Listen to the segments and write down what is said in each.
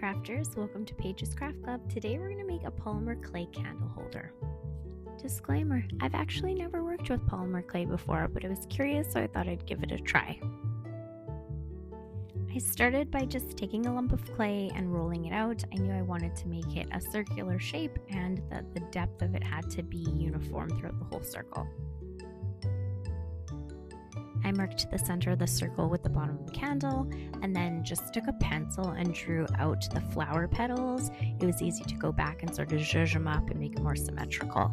crafters, welcome to Paige's Craft Club. Today we're going to make a polymer clay candle holder. Disclaimer, I've actually never worked with polymer clay before, but I was curious, so I thought I'd give it a try. I started by just taking a lump of clay and rolling it out. I knew I wanted to make it a circular shape and that the depth of it had to be uniform throughout the whole circle. I marked the center of the circle with the bottom of the candle and then just took a pencil and drew out the flower petals. It was easy to go back and sort of zhuzh them up and make it more symmetrical.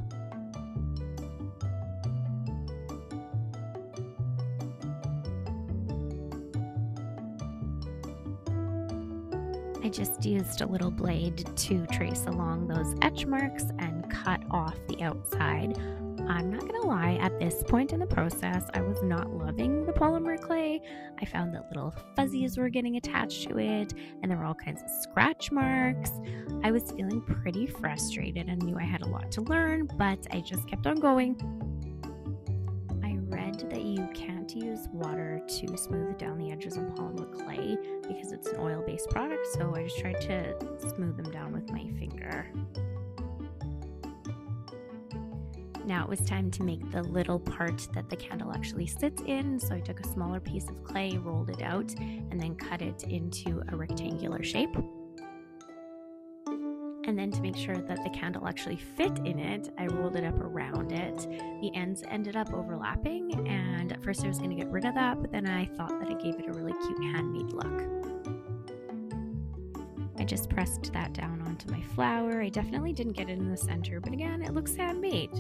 I just used a little blade to trace along those etch marks and cut off the outside. I'm not gonna lie, at this point in the process, I was not loving the polymer clay. I found that little fuzzies were getting attached to it, and there were all kinds of scratch marks. I was feeling pretty frustrated and knew I had a lot to learn, but I just kept on going. I read that you can't use water to smooth down the edges of polymer clay because it's an oil-based product, so I just tried to smooth them down with my finger. Now it was time to make the little part that the candle actually sits in, so I took a smaller piece of clay, rolled it out, and then cut it into a rectangular shape. And then to make sure that the candle actually fit in it, I rolled it up around it. The ends ended up overlapping, and at first I was going to get rid of that, but then I thought that it gave it a really cute handmade look. I just pressed that down onto my flower. I definitely didn't get it in the center, but again, it looks handmade.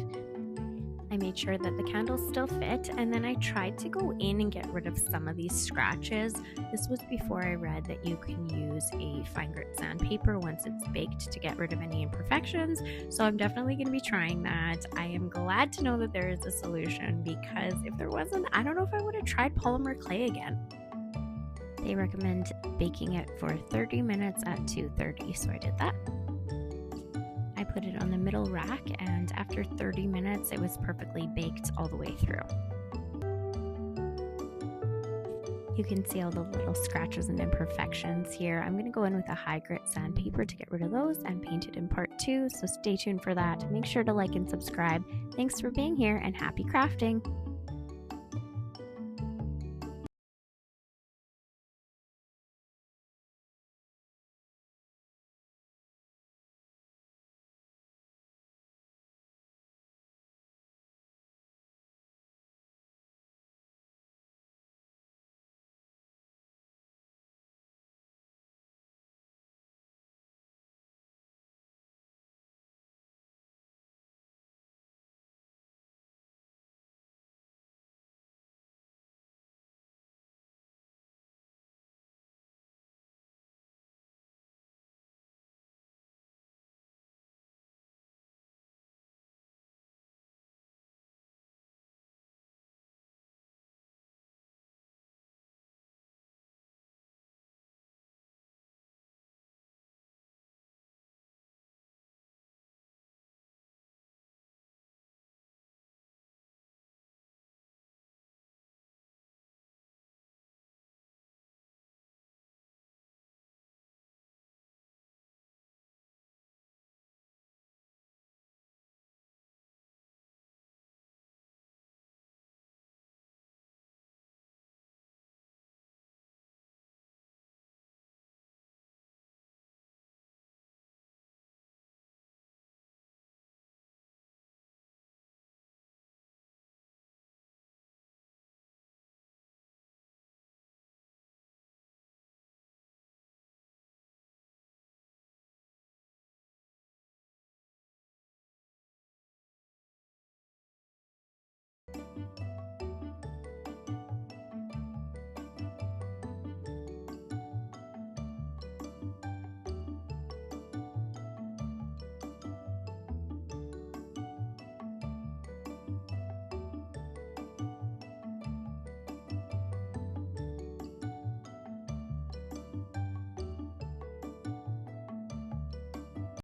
I made sure that the candles still fit, and then I tried to go in and get rid of some of these scratches. This was before I read that you can use a fine grit sandpaper once it's baked to get rid of any imperfections, so I'm definitely going to be trying that. I am glad to know that there is a solution, because if there wasn't, I don't know if I would have tried polymer clay again. They recommend baking it for 30 minutes at 230, so I did that. I put it on the middle rack, and after 30 minutes it was perfectly baked all the way through. You can see all the little scratches and imperfections here. I'm going to go in with a high grit sandpaper to get rid of those and paint it in part 2, so stay tuned for that. Make sure to like and subscribe. Thanks for being here, and happy crafting!